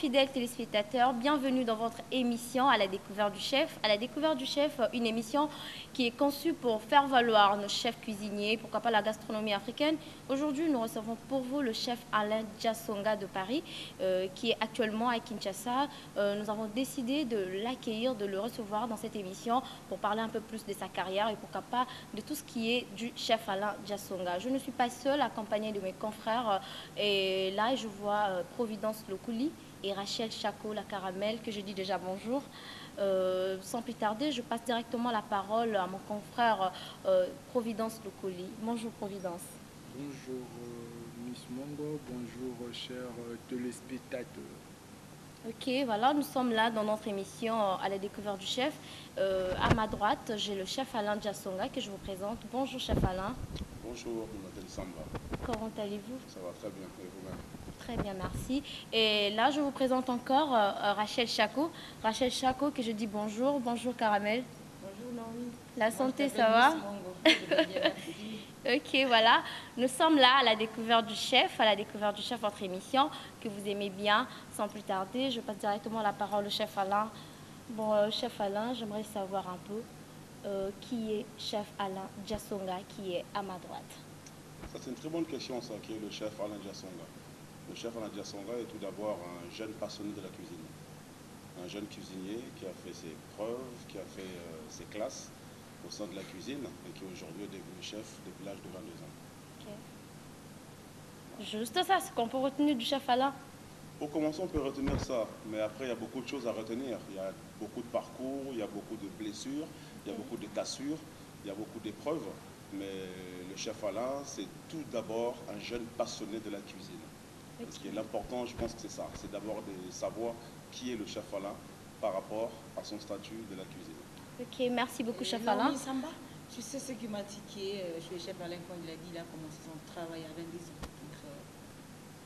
fidèles téléspectateurs, bienvenue dans votre émission à la découverte du chef. À la découverte du chef, une émission qui est conçue pour faire valoir nos chefs cuisiniers, pourquoi pas la gastronomie africaine. Aujourd'hui, nous recevons pour vous le chef Alain Diasonga de Paris, qui est actuellement à Kinshasa. Nous avons décidé de l'accueillir, de le recevoir dans cette émission pour parler un peu plus de sa carrière et pourquoi pas de tout ce qui est du chef Alain Diasonga. Je ne suis pas seule, accompagnée de mes confrères. Et là, je vois Providence Lokouli et Rachel Chaco, la caramel, que je dis déjà bonjour. Sans plus tarder, je passe directement la parole à mon confrère Providence Lokouli. Bonjour Providence. Bonjour Miss Mongo, bonjour chers téléspectateurs. Ok, voilà, nous sommes là dans notre émission à la découverte du chef. À ma droite, j'ai le chef Alain Diasonga que je vous présente. Bonjour chef Alain. Bonjour, je m'appelle Samba. Comment allez-vous? Ça va très bien, et vous-même? Très bien, merci. Et là, je vous présente encore Rachel Chaco. Rachel Chaco, que je dis bonjour. Bonjour Caramel. Bonjour Naomi. La santé, ça va? Ok, voilà. Nous sommes là à la découverte du chef, votre émission que vous aimez bien. Sans plus tarder, je passe directement la parole au chef Alain. Bon, chef Alain, j'aimerais savoir un peu qui est chef Alain Diasonga, qui est à ma droite. Ça, c'est une très bonne question, ça, qui est le chef Alain Diasonga. Le chef Alain Diasonga est tout d'abord un jeune passionné de la cuisine. Un jeune cuisinier qui a fait ses preuves, qui a fait ses classes au sein de la cuisine et qui aujourd'hui est devenu chef depuis l'âge de 22 ans. Okay. Juste ça, ce qu'on peut retenir du chef Alain. Pour commencer, on peut retenir ça, mais après, il y a beaucoup de choses à retenir. Il y a beaucoup de parcours, il y a beaucoup de blessures, il y a beaucoup de cassures, il y a beaucoup d'épreuves. Mais le chef Alain, c'est tout d'abord un jeune passionné de la cuisine. Okay. Ce qui est l'important, je pense que c'est ça. C'est d'abord de savoir qui est le chef Alain par rapport à son statut de la cuisine. Ok, merci beaucoup, chef Alain. Samba, tu sais ce qui m'a tiqué chez le chef Alain quand il a dit qu'il a commencé son travail à 22 ans. Donc,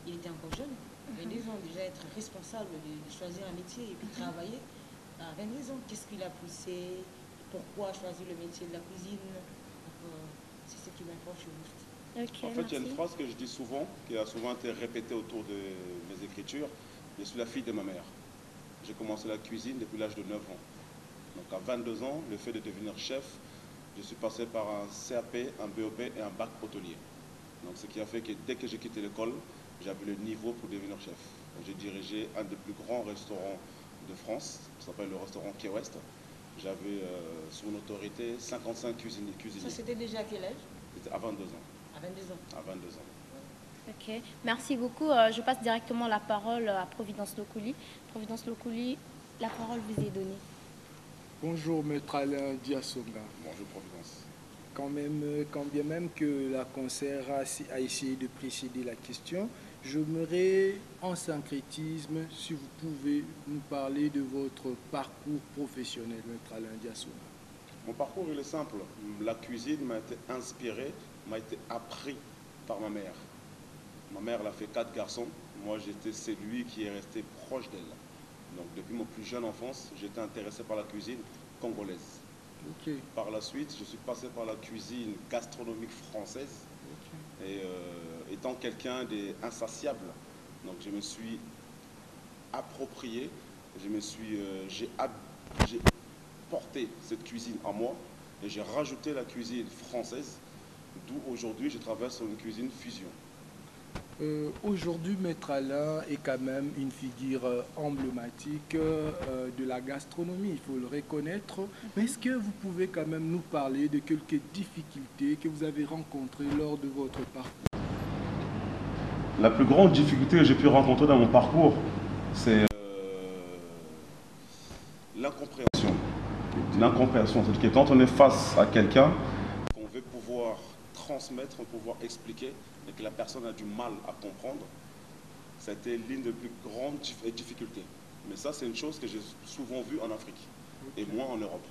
il était encore jeune. 22 ans, déjà être responsable de choisir un métier et puis travailler. À 22 ans, qu'est-ce qui l'a poussé? Pourquoi choisir le métier de la cuisine? C'est ce qui m'importe juste. Okay, en fait, il y a une phrase que je dis souvent, qui a souvent été répétée autour de mes écritures. Je suis la fille de ma mère. J'ai commencé la cuisine depuis l'âge de 9 ans. Donc à 22 ans, le fait de devenir chef, je suis passé par un CAP, un BOP et un bac hôtelier. Donc ce qui a fait que dès que j'ai quitté l'école, j'avais le niveau pour devenir chef. J'ai dirigé un des plus grands restaurants de France, qui s'appelle le restaurant Quai Ouest. J'avais sous mon autorité 55 cuisiniers. Ça c'était déjà à quel âge? C'était à 22 ans. À 22 ans. À 22 ans. Ok, merci beaucoup. Je passe directement la parole à Providence Lokouli. Providence Lokouli, la parole vous est donnée. Bonjour Maître Alain Diasonga. Bonjour Providence. Quand bien même que la concert a essayé de précéder la question, j'aimerais en syncrétisme, si vous pouvez nous parler de votre parcours professionnel, Maître Alain Diasonga. Mon parcours il est simple. La cuisine m'a été inspirée, m'a été appris par ma mère. Ma mère elle a fait 4 garçons. Moi j'étais celui qui est resté proche d'elle. Donc depuis mon plus jeune enfance, j'étais intéressé par la cuisine congolaise. Okay. Par la suite, je suis passé par la cuisine gastronomique française. Okay. Et étant quelqu'un d'insatiable, donc je me suis approprié, j'ai porté cette cuisine en moi et j'ai rajouté la cuisine française, d'où aujourd'hui je travaille sur une cuisine fusion. Aujourd'hui, Maître Alain est quand même une figure emblématique de la gastronomie, il faut le reconnaître. Mais est-ce que vous pouvez quand même nous parler de quelques difficultés que vous avez rencontrées lors de votre parcours? La plus grande difficulté que j'ai pu rencontrer dans mon parcours, c'est l'incompréhension. L'incompréhension, c'est que quand on est face à quelqu'un, qu'on veut pouvoir transmettre, pouvoir expliquer, et que la personne a du mal à comprendre, c'était l'une des plus grandes difficultés. Mais ça, c'est une chose que j'ai souvent vue en Afrique, et moins en Europe.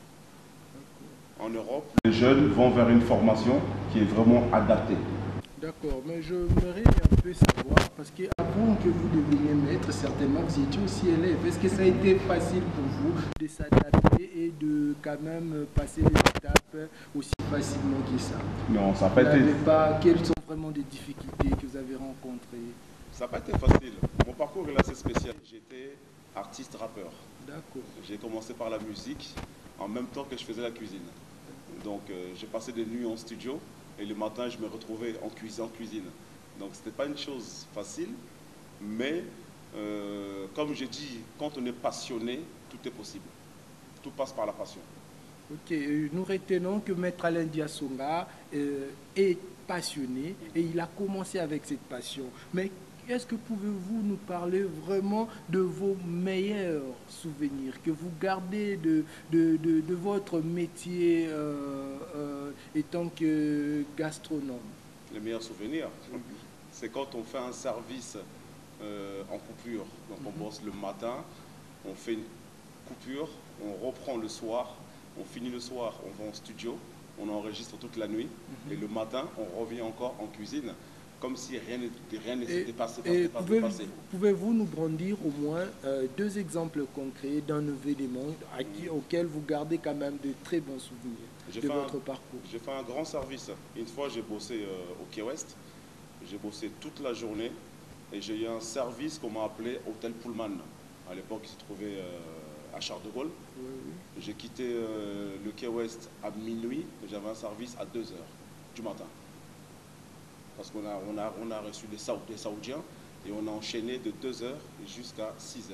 En Europe, les jeunes vont vers une formation qui est vraiment adaptée. D'accord, mais je voudrais un peu savoir, parce qu'avant que vous deveniez maître, certainement vous étiez aussi élève. Est-ce que ça a été facile pour vous de s'adapter et de quand même passer les étapes aussi facilement que ça? Non, ça n'a pas été... Quelles sont vraiment des difficultés que vous avez rencontrées? Ça n'a pas été facile. Mon parcours est assez spécial. J'étais artiste rappeur. D'accord. J'ai commencé par la musique en même temps que je faisais la cuisine. Donc j'ai passé des nuits en studio et le matin je me retrouvais en cuisine. Donc c'était pas une chose facile, mais comme j'ai dit, quand on est passionné, tout est possible. Tout passe par la passion. Ok, nous retenons que Maître Alain Diasonga est passionné et il a commencé avec cette passion. Mais est-ce que pouvez-vous nous parler vraiment de vos meilleurs souvenirs que vous gardez de votre métier étant que gastronome? Les meilleurs souvenirs, c'est quand on fait un service en coupure. Donc on bosse le matin, on fait une coupure, on reprend le soir, on finit le soir, on va en studio, on enregistre toute la nuit et le matin on revient encore en cuisine comme si rien ne s'était passé. Pouvez-vous nous brandir au moins deux exemples concrets d'un événement auquel vous gardez quand même de très bons souvenirs de votre parcours? J'ai fait un grand service. Une fois j'ai bossé au Quai Ouest, j'ai bossé toute la journée et j'ai eu un service qu'on m'a appelé Hôtel Pullman. À l'époque il se trouvait à Charles de Gaulle. Oui. J'ai quitté le Quai Ouest à minuit, j'avais un service à 2 h du matin. Parce qu'on a reçu des Saoudiens et on a enchaîné de 2 h jusqu'à 6 h.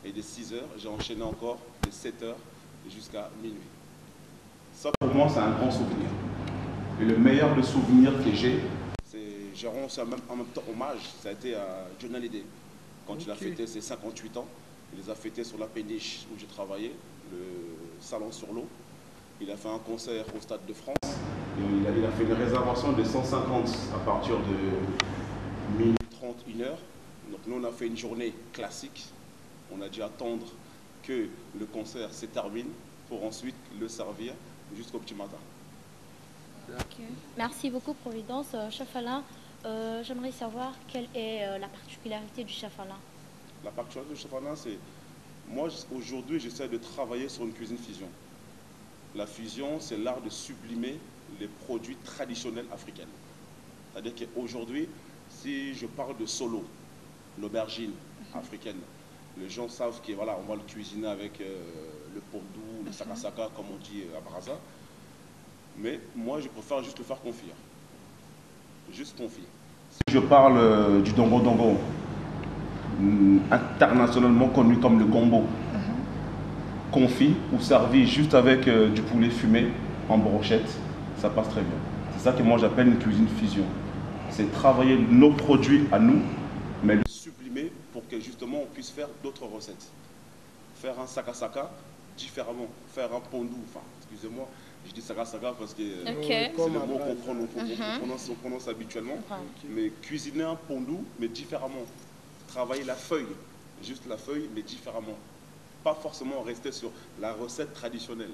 Et de 6 h, j'ai enchaîné encore de 7 h jusqu'à minuit. Ça pour moi c'est un grand souvenir. Et le meilleur souvenir que j'ai rends en même temps hommage, ça a été à John Hallyday. Quand il a fêté ses 58 ans, il les a fêtés sur la péniche où j'ai travaillé, le salon sur l'eau. Il a fait un concert au Stade de France. Et il a fait une réservation de 150 à partir de minuit 30, 1 h. Donc nous on a fait une journée classique. On a dû attendre que le concert se termine pour ensuite le servir jusqu'au petit matin. Okay. Merci beaucoup Providence. Chef Alain, j'aimerais savoir quelle est la particularité du chef Alain. La particularité du chef Alain, c'est... Moi, aujourd'hui, j'essaie de travailler sur une cuisine fusion. La fusion, c'est l'art de sublimer les produits traditionnels africains. C'est-à-dire qu'aujourd'hui, si je parle de solo, l'aubergine africaine, les gens savent qu'on voilà, on va le cuisiner avec le pondou, le sakasaka, comme on dit à Brazza. Mais moi, je préfère juste le faire confire. Juste confire. Si je parle du dongo dongo, internationalement connu comme le gombo, confit ou servi juste avec du poulet fumé en brochette, ça passe très bien. C'est ça que moi j'appelle une cuisine fusion. C'est travailler nos produits à nous, mais le sublimer pour que justement on puisse faire d'autres recettes. Faire un sakasaka différemment, faire un pondou, enfin, excusez-moi, je dis sakasaka parce que c'est le mot qu'on prononce habituellement, mais cuisiner un pondou, mais différemment. Travailler la feuille, juste la feuille, mais différemment. Pas forcément rester sur la recette traditionnelle.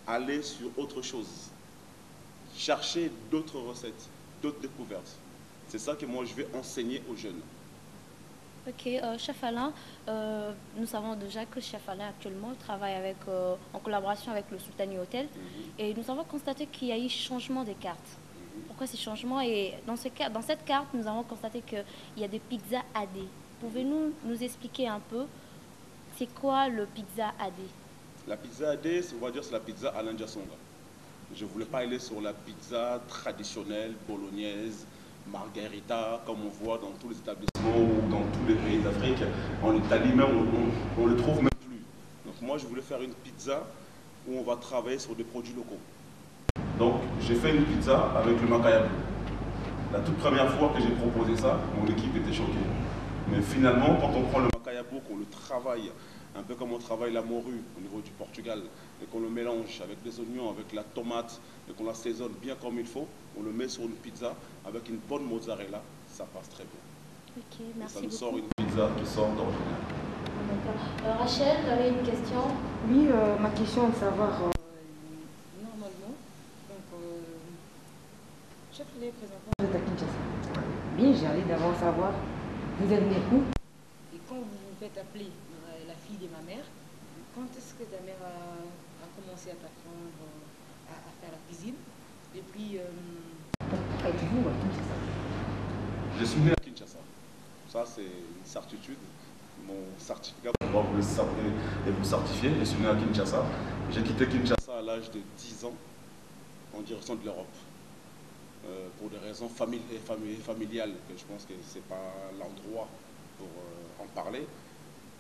Aller sur autre chose. Chercher d'autres recettes, d'autres découvertes. C'est ça que moi je vais enseigner aux jeunes. Ok, chef Alain, nous savons déjà que chef Alain actuellement travaille avec, en collaboration avec le Sultani Hotel et nous avons constaté qu'il y a eu changement de cartes. Pourquoi ces changements? Et dans cette carte, nous avons constaté qu'il y a des pizzas AD. Pouvez-vous nous expliquer un peu c'est quoi le pizza AD? La pizza AD, on va dire c'est la pizza Alain Diasonga. Je ne voulais pas aller sur la pizza traditionnelle, bolognaise, margherita, comme on voit dans tous les établissements ou dans tous les pays d'Afrique. En Italie même, on ne le trouve même plus. Donc moi, je voulais faire une pizza où on va travailler sur des produits locaux. Donc j'ai fait une pizza avec le macayabo. La toute première fois que j'ai proposé ça, mon équipe était choquée. Mais finalement, quand on prend le macayabo, qu'on le travaille, un peu comme on travaille la morue au niveau du Portugal, et qu'on le mélange avec des oignons, avec la tomate, et qu'on l'assaisonne bien comme il faut, on le met sur une pizza avec une bonne mozzarella, ça passe très bien. Ok, merci et ça nous beaucoup. sort une pizza qui sort d'original. Rachel, tu avais une question? Oui, ma question est de savoir, normalement, donc, chef les présentement, vous êtes à Kinshasa. Bien, j'ai envie d'abord savoir, vous êtes né où? Et quand vous vous faites appeler la fille de ma mère, quand est-ce que ta mère a commencé à t'apprendre à faire la cuisine? Et puis, pourquoi êtes-vous à Kinshasa? Je suis né à Kinshasa. Ça, c'est une certitude. Mon certificat pour pouvoir vous le savoir et vous certifier. Je suis né à Kinshasa. J'ai quitté Kinshasa à l'âge de 10 ans en direction de l'Europe. Pour des raisons familiales, que je pense que ce n'est pas l'endroit pour en parler.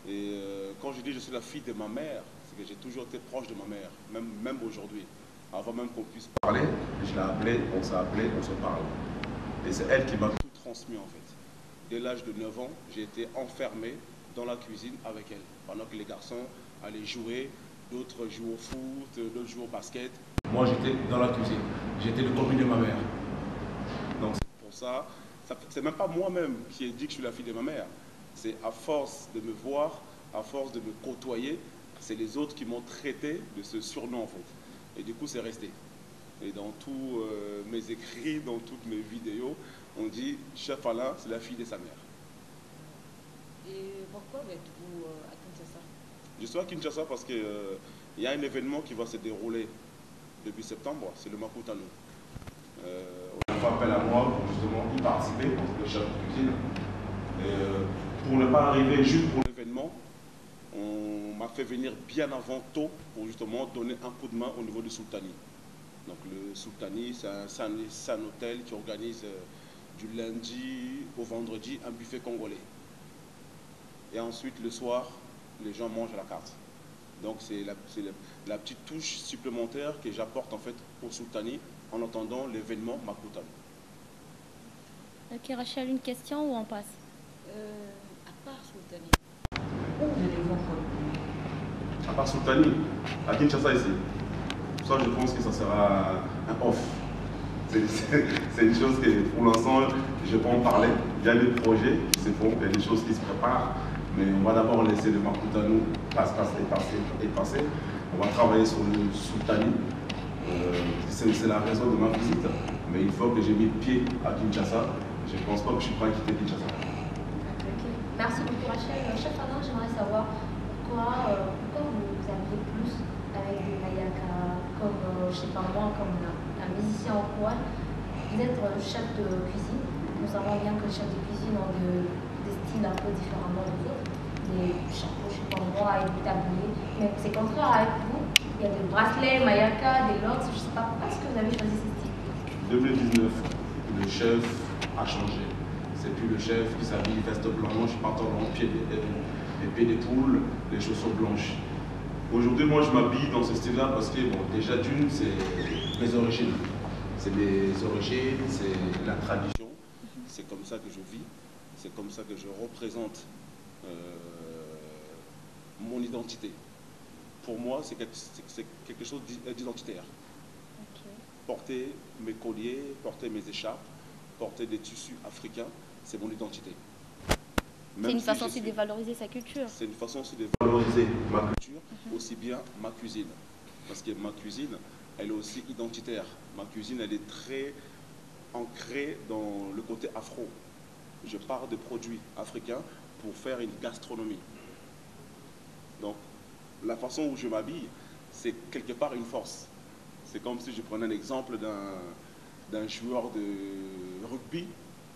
Et quand je dis je suis la fille de ma mère, c'est que j'ai toujours été proche de ma mère, même aujourd'hui. Avant même qu'on puisse parler, je l'ai appelée, on s'est appelé, on se parle. Et c'est elle qui m'a tout transmis en fait. Dès l'âge de 9 ans, j'ai été enfermé dans la cuisine avec elle. Pendant que les garçons allaient jouer, d'autres jouaient au foot, d'autres jouaient au basket. Moi j'étais dans la cuisine, j'étais le commis de ma mère. Donc c'est pour ça, c'est même pas moi-même qui ai dit que je suis la fille de ma mère. C'est à force de me voir, à force de me côtoyer, c'est les autres qui m'ont traité de ce surnom en fait. Et du coup c'est resté. Et dans tous mes écrits, dans toutes mes vidéos, on dit Chef Alain, c'est la fille de sa mère. Et pourquoi êtes-vous à Kinshasa? Je suis à Kinshasa parce qu'il y a un événement qui va se dérouler depuis septembre, c'est le Makutano. On a fait appel à moi pour justement y participer, en tant que chef de cuisine. Et, pour ne pas arriver juste pour l'événement, on m'a fait venir bien avant tôt pour justement donner un coup de main au niveau du Sultani. Donc le Sultani, c'est un hôtel qui organise du lundi au vendredi un buffet congolais. Et ensuite, le soir, les gens mangent à la carte. Donc c'est la petite touche supplémentaire que j'apporte en fait au Sultani en attendant l'événement Makutano. Ok, Rachel, une question ou on passe? À part Sultani, où vous allez voir comme À part Sultani, à Kinshasa ici. Ça, je pense que ça sera un off. C'est une chose que pour l'instant, je peux en parler. Il y a des projets qui se font, il y a des choses qui se préparent. Mais on va d'abord laisser le Makutano passer. On va travailler sur le Sultani. C'est la raison de ma visite. Mais une fois que j'ai mis le pied à Kinshasa, je ne pense pas que je suis prêt à quitter Kinshasa. Okay. Merci beaucoup Rachel. Chef Alain, j'aimerais savoir pourquoi vous avez plus avec des mayaka, comme, je sais pas moi, comme un musicien au Kouan. Vous êtes chef de cuisine. Nous savons bien que les chefs de cuisine ont des styles un peu différemment des autres. Des chapeaux, je sais pas moi, et des tabliers. Mais c'est contraire avec vous. Il y a des bracelets, mayaka, des locks, je sais pas. Pourquoi est-ce que vous avez choisi ces styles? 2019, le chef a changé. C'est plus le chef qui s'habille veste blanche, pantalon, pied d'épaule, les chaussures blanches. Aujourd'hui, moi, je m'habille dans ce style-là parce que, bon, déjà d'une, c'est mes origines. C'est mes origines, c'est la tradition. C'est comme ça que je vis. C'est comme ça que je représente mon identité. Pour moi, c'est quelque chose d'identitaire. Okay. Porter mes colliers, porter mes écharpes, porter des tissus africains, c'est mon identité. C'est une façon aussi de valoriser sa culture. C'est une façon aussi de valoriser ma culture, aussi bien ma cuisine. Parce que ma cuisine, elle est aussi identitaire. Ma cuisine, elle est très ancrée dans le côté afro. Je pars de produits africains pour faire une gastronomie. Donc, la façon où je m'habille, c'est quelque part une force. C'est comme si je prenais un exemple d'un joueur de rugby,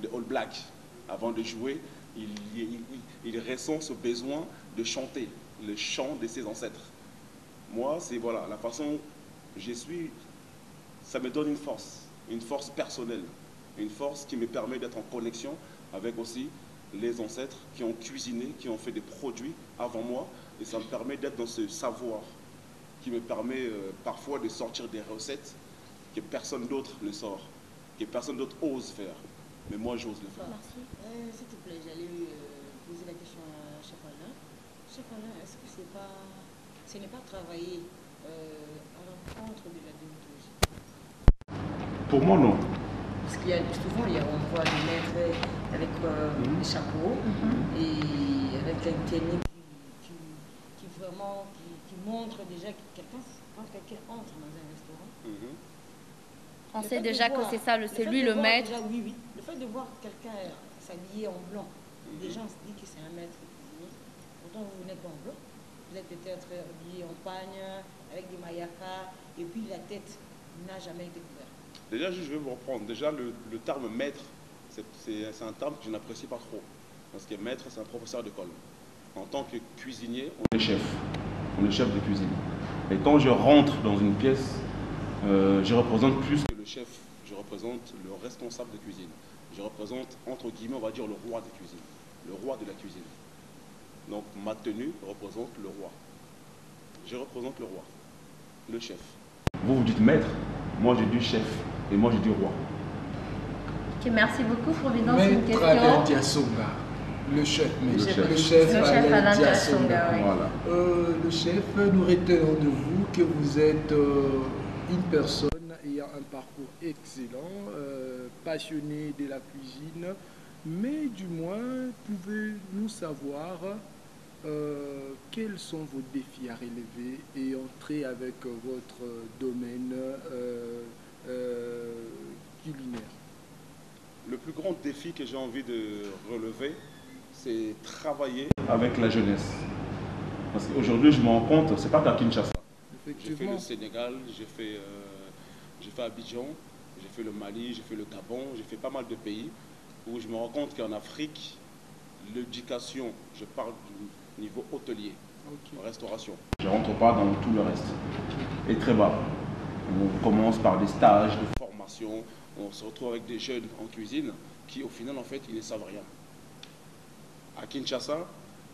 de All Black. Avant de jouer, il ressent ce besoin de chanter le chant de ses ancêtres. Moi, c'est voilà, la façon où je suis, ça me donne une force personnelle, une force qui me permet d'être en connexion avec aussi les ancêtres qui ont cuisiné, qui ont fait des produits avant moi, et ça me permet d'être dans ce savoir qui me permet parfois de sortir des recettes que personne d'autre ne sort, que personne d'autre ose faire. Mais moi, j'ose le faire. Merci. S'il te plaît, j'allais poser la question à Chef Alain. Chef Alain, est-ce que ce n'est pas travailler à l'encontre de la déontologie? Pour moi, non. Parce qu'il y a souvent, on voit des maîtres avec des chapeaux et avec une technique qui vraiment qui montre déjà que quelqu'un, quand quelqu'un entre dans un restaurant, on sait déjà que c'est ça, c'est lui le maître. Déjà, oui. Le fait de voir quelqu'un s'habiller en blanc, déjà on se dit que c'est un maître cuisinier. Pourtant, vous n'êtes pas en blanc. Vous êtes peut-être habillé en pagne, avec des mayakas, et puis la tête n'a jamais été couverte. Déjà, je vais vous reprendre. Déjà, le terme maître, c'est un terme que je n'apprécie pas trop. Parce que maître, c'est un professeur d'école. En tant que cuisinier, on est chef. On est chef de cuisine. Et quand je rentre dans une pièce, je représente plus que le chef. Je représente le responsable de cuisine. Je représente, entre guillemets, on va dire le roi de cuisine. Le roi de la cuisine. Donc ma tenue représente le roi. Je représente le roi, le chef. Vous, vous dites maître, moi je dis chef, et moi je dis roi. Ok, merci beaucoup, Providence. Une Maître question. Alain Diasonga, le chef, Alain Diasonga, oui. Voilà. Le chef, nous retenons de vous que vous êtes une personne ayant un parcours excellent, passionné de la cuisine, mais du moins, pouvez-nous savoir quels sont vos défis à relever et entrer avec votre domaine culinaire? Le plus grand défi que j'ai envie de relever, c'est travailler avec la jeunesse. Parce qu'aujourd'hui, je me rends compte, c'est pas qu'à Kinshasa. J'ai fait le Sénégal, j'ai fait Abidjan, j'ai fait le Mali, j'ai fait le Gabon, j'ai fait pas mal de pays où je me rends compte qu'en Afrique, l'éducation, je parle du niveau hôtelier, restauration. Je ne rentre pas dans tout le reste. Et très bas. On commence par des stages de formation, on se retrouve avec des jeunes en cuisine qui, au final, en fait, ils ne savent rien. À Kinshasa,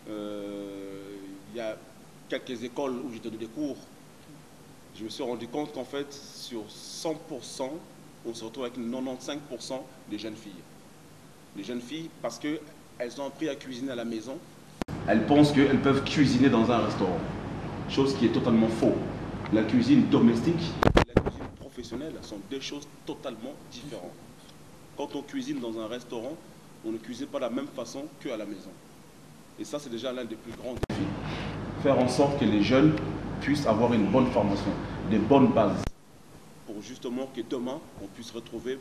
il y a quelques écoles où j'ai donné des cours. Je me suis rendu compte qu'en fait, sur 100%, on se retrouve avec 95% des jeunes filles. Les jeunes filles, parce qu'elles ont appris à cuisiner à la maison, elles pensent qu'elles peuvent cuisiner dans un restaurant. Chose qui est totalement faux. La cuisine domestique et la cuisine professionnelle sont deux choses totalement différentes. Quand on cuisine dans un restaurant, on ne cuisine pas de la même façon qu'à la maison. Et ça, c'est déjà l'un des plus grands défis. Faire en sorte que les jeunes puissent avoir une bonne formation, des bonnes bases, pour justement que demain, on puisse retrouver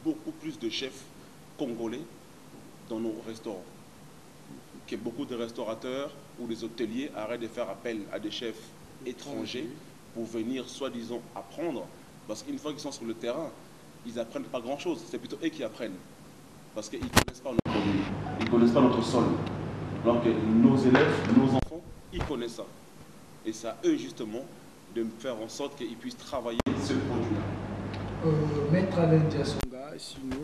beaucoup plus de chefs congolais dans nos restaurants. Que beaucoup de restaurateurs ou des hôteliers arrêtent de faire appel à des chefs étrangers pour venir soi-disant apprendre, parce qu'une fois qu'ils sont sur le terrain, ils n'apprennent pas grand-chose, c'est plutôt eux qui apprennent, parce qu'ils ne connaissent pas notre produit, ils ne connaissent pas notre sol. Donc nos élèves, nos enfants, ils connaissent ça. Et c'est à eux justement de faire en sorte qu'ils puissent travailler ce produit-là. Maître Alain Diasonga, sinon,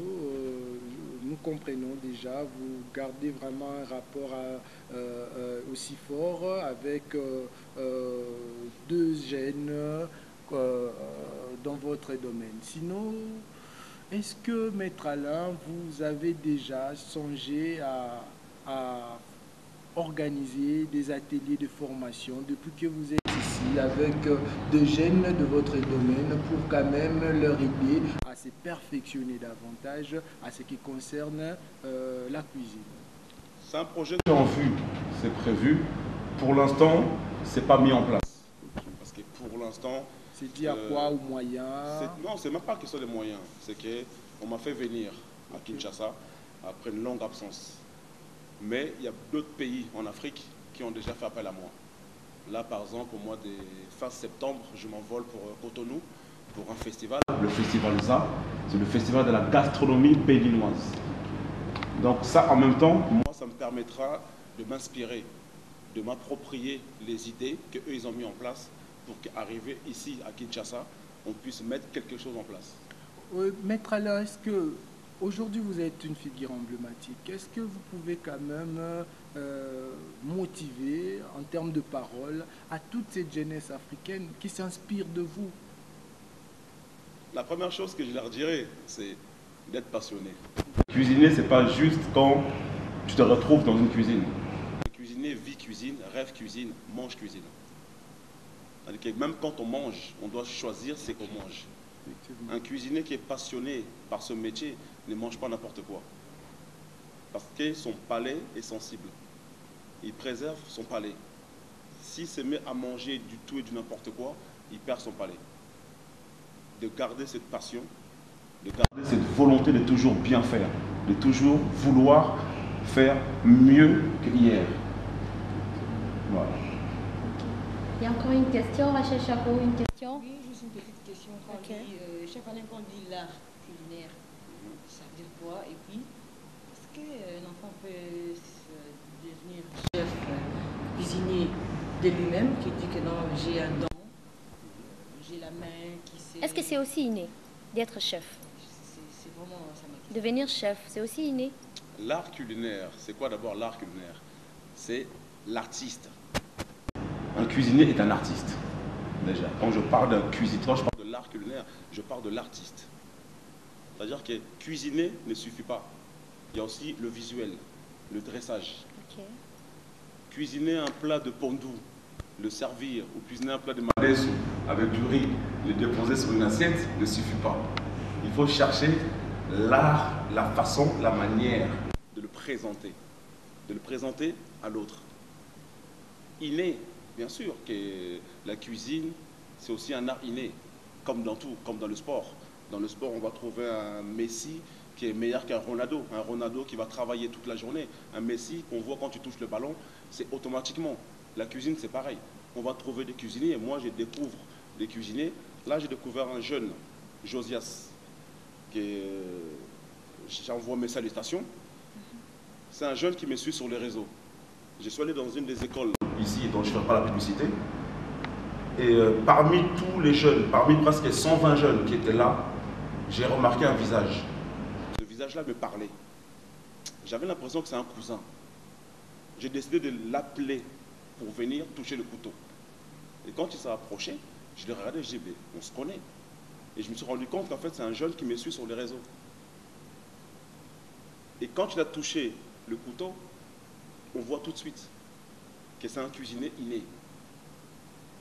nous comprenons déjà, vous gardez vraiment un rapport aussi fort avec deux gènes dans votre domaine. Sinon, est-ce que, Maître Alain, vous avez déjà songé à organiser des ateliers de formation depuis que vous êtes ici avec des jeunes de votre domaine pour quand même leur aider à se perfectionner davantage à ce qui concerne la cuisine? C'est un projet qui est en vue, c'est prévu. Pour l'instant, ce n'est pas mis en place. Parce que pour l'instant... C'est dit à quoi, aux moyens? Non, ce n'est même pas question des moyens. C'est qu'on m'a fait venir à Kinshasa après une longue absence. Mais il y a d'autres pays en Afrique qui ont déjà fait appel à moi. Là, par exemple, au mois de fin septembre, je m'envole pour Cotonou, pour un festival. Le festival ZA, c'est le festival de la gastronomie béninoise. Donc ça, en même temps, moi, ça me permettra de m'inspirer, de m'approprier les idées qu'eux, ils ont mis en place pour qu'arriver ici, à Kinshasa, on puisse mettre quelque chose en place. Maître Alain, est-ce que aujourd'hui vous êtes une figure emblématique? Est-ce que vous pouvez quand même motiver en termes de parole à toute cette jeunesse africaine qui s'inspire de vous? La première chose que je leur dirais, c'est d'être passionné. Cuisiner, c'est pas juste quand tu te retrouves dans une cuisine. Cuisiner, vit cuisine, rêve cuisine, mange cuisine. C'est-à-dire que même quand on mange, on doit choisir ce qu'on mange. Un cuisinier qui est passionné par ce métier ne mange pas n'importe quoi. Parce que son palais est sensible. Il préserve son palais. S'il se met à manger du tout et du n'importe quoi, il perd son palais. De garder cette passion, de garder cette volonté de toujours bien faire, de toujours vouloir faire mieux qu'hier. Voilà. Il y a encore une question, Rachel Chapeau, une question? Oui, juste une petite question. Quand on dit, chef Alain, quand on dit l'art culinaire, ça veut dire quoi? Et puis, est-ce qu'un enfant peut cuisinier de lui-même, qui dit que non, j'ai un don, j'ai la main qui sait... Est-ce que c'est aussi inné d'être chef? C'est vraiment ça ma question. Devenir chef, c'est aussi inné? L'art culinaire, c'est quoi d'abord l'art culinaire? C'est l'artiste. Un cuisinier est un artiste, déjà. Quand je parle d'un cuisinier, quand je parle de l'art culinaire, je parle de l'artiste. C'est-à-dire que cuisiner ne suffit pas. Il y a aussi le visuel, le dressage. Ok. Cuisiner un plat de pondou, le servir, ou cuisiner un plat de madesso avec du riz, le déposer sur une assiette ne suffit pas. Il faut chercher l'art, la façon, la manière de le présenter à l'autre. Inné, bien sûr que la cuisine, c'est aussi un art inné, comme dans tout, comme dans le sport. Dans le sport, on va trouver un Messi qui est meilleur qu'un Ronaldo qui va travailler toute la journée. Un Messi qu'on voit quand tu touches le ballon, c'est automatiquement. La cuisine, c'est pareil. On va trouver des cuisiniers. Moi, je découvre des cuisiniers. Là, j'ai découvert un jeune, Josias, j'envoie mes salutations. C'est un jeune qui me suit sur les réseaux. Je suis allé dans une des écoles ici, dont je ne fais pas la publicité. Et parmi tous les jeunes, parmi presque 120 jeunes qui étaient là, j'ai remarqué un visage. Ce visage-là me parlait. J'avais l'impression que c'est un cousin. J'ai décidé de l'appeler pour venir toucher le couteau. Et quand il s'est approché, je l'ai regardé, j'ai dit, on se connaît. Et je me suis rendu compte qu'en fait, c'est un jeune qui me suit sur les réseaux. Et quand il a touché le couteau, on voit tout de suite que c'est un cuisinier inné.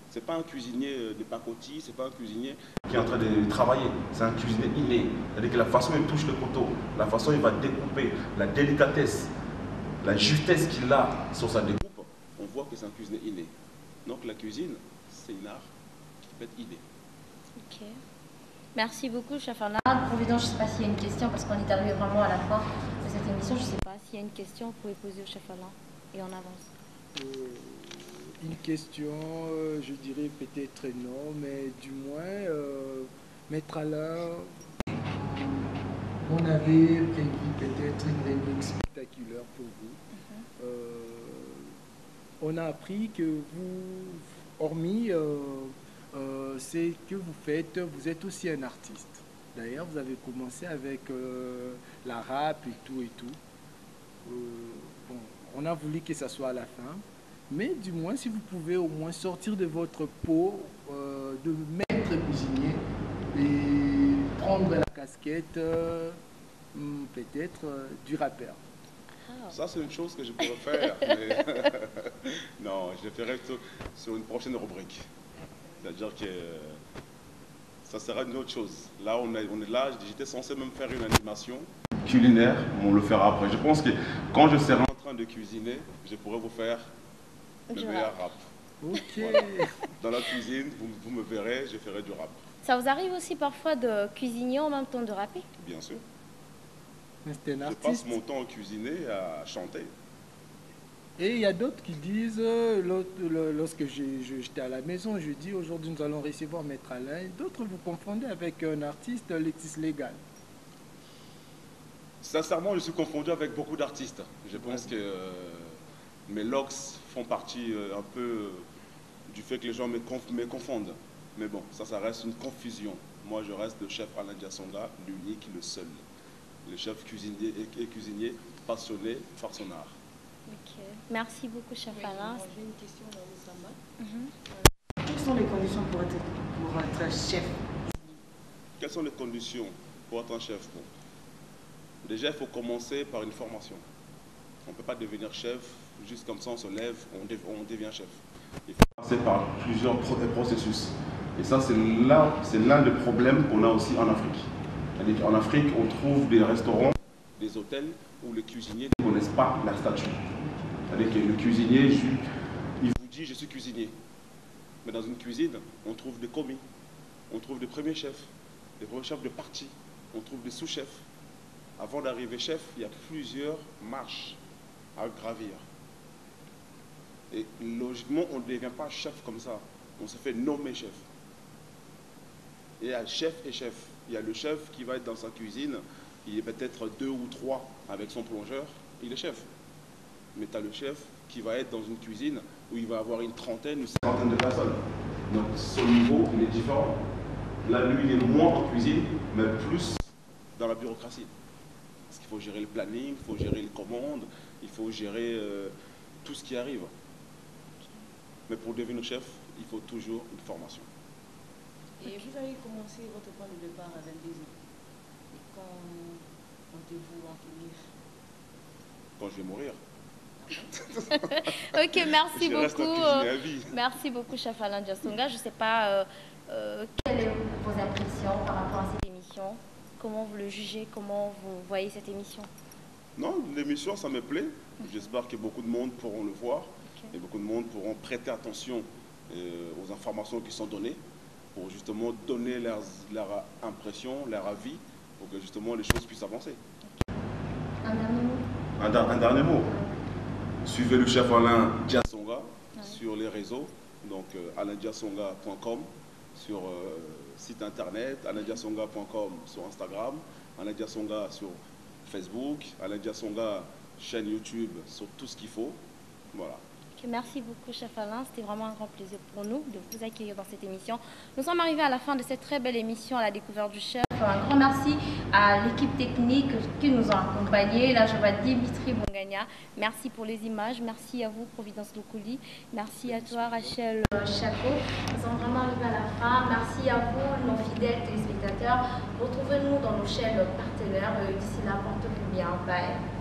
Ce n'est pas un cuisinier de pacotille, ce n'est pas un cuisinier qui est en train de travailler. C'est un cuisinier inné. C'est-à-dire que la façon dont il touche le couteau, la façon dont il va découper, la délicatesse, la justesse qu'il a sur sa découpe, on voit que c'est un cuisinier inné. Donc la cuisine, c'est une art qui peut être inné. Ok. Merci beaucoup, chef Alain. Providence, je ne sais pas s'il y a une question, parce qu'on est arrivé vraiment à la fin de cette émission. Je ne sais pas s'il y a une question, vous pouvez poser au chef Alain et on avance. Une question, je dirais peut-être non, mais du moins, Maître Alain, on avait prévu peut-être une réunion spectaculaire pour vous. On a appris que vous, hormis ce que vous faites, vous êtes aussi un artiste. D'ailleurs, vous avez commencé avec la rap et tout et tout. Bon, on a voulu que ça soit à la fin. Mais du moins, si vous pouvez au moins sortir de votre peau de maître cuisinier et prendre la casquette peut-être du rappeur. Ça, c'est une chose que je pourrais faire. Mais non, je le ferai sur une prochaine rubrique. C'est-à-dire que ça sera une autre chose. Là, on est là, j'étais censé même faire une animation culinaire, mais on le fera après. Je pense que quand je serai en train de cuisiner, je pourrai vous faire le meilleur rap. Ok. Voilà. Dans la cuisine, vous me verrez, je ferai du rap. Ça vous arrive aussi parfois de cuisiner en même temps de rapper? Bien sûr. Mais c'est un Je artiste. passe mon temps à cuisiner, à chanter. Et il y a d'autres qui disent, lorsque j'étais à la maison, je dis aujourd'hui nous allons recevoir Maître Alain. D'autres vous confondez avec un artiste, Letis Légal. Sincèrement, je suis confondu avec beaucoup d'artistes. Je pense que mes locks font partie un peu du fait que les gens me confondent. Mais bon, ça reste une confusion. Moi, je reste le chef Alain Diasonga, l'unique, le seul. Le chef cuisinier et cuisinier passionné par son art. Ok. Merci beaucoup, chef Alain. J'ai une question dans le Samba. Quelles sont les conditions pour être chef? Quelles sont les conditions pour être un chef? Bon. Déjà, il faut commencer par une formation. On ne peut pas devenir chef juste comme ça, on se lève, on devient chef. Il faut passer par plusieurs processus. Et ça, c'est l'un des problèmes qu'on a aussi en Afrique. En Afrique, on trouve des restaurants, des hôtels où les cuisiniers ne connaissent pas la statue. C'est-à-dire que le cuisinier, il vous dit « je suis cuisinier ». Mais dans une cuisine, on trouve des commis, on trouve des premiers chefs de partie, on trouve des sous-chefs. Avant d'arriver chef, il y a plusieurs marches à gravir. Et logiquement, on ne devient pas chef comme ça. On se fait nommer chef. Et il y a chef et chef. Il y a le chef qui va être dans sa cuisine, il est peut-être 2 ou 3 avec son plongeur, il est chef. mais tu as le chef qui va être dans une cuisine où il va avoir une trentaine, une cinquantaine de personnes. Donc son niveau, il est différent. Là, lui, il est moins en cuisine, mais plus dans la bureaucratie. Parce qu'il faut gérer le planning, il faut gérer les commandes, il faut gérer tout ce qui arrive. Mais pour devenir chef, il faut toujours une formation. Et vous avez commencé votre point de départ à 22 ans. Et quand comptez-vous en finir? Quand je vais mourir. Ok, merci Je reste en beaucoup. cuisiner à vie. Merci beaucoup, chef Alain Diasonga. Je ne sais pas quelles sont vos impressions par rapport à cette émission. Comment vous le jugez? Comment vous voyez cette émission? Non, l'émission, ça me plaît. J'espère que beaucoup de monde pourront le voir. Okay. Et beaucoup de monde pourront prêter attention aux informations qui sont données pour justement donner leur impression, leur avis, pour que justement les choses puissent avancer. Un dernier mot? Un dernier mot. Suivez le chef Alain Diasonga sur les réseaux, donc alaindiasonga.com sur site internet, alaindiasonga.com sur Instagram, Alain Diasonga sur Facebook, Alain Diasonga chaîne YouTube, sur tout ce qu'il faut. Voilà. Merci beaucoup, chef Alain. C'était vraiment un grand plaisir pour nous de vous accueillir dans cette émission. Nous sommes arrivés à la fin de cette très belle émission à la découverte du chef. Un grand merci à l'équipe technique qui nous a accompagnés. Là, je vois Dimitri Bongania. Merci pour les images. Merci à vous, Providence Locoli. Merci à toi, Rachel Chaco. Nous sommes vraiment arrivés à la fin. Merci à vous, nos fidèles téléspectateurs. Retrouvez-nous dans nos chaînes partenaires. D'ici là, portez-vous bien. Bye.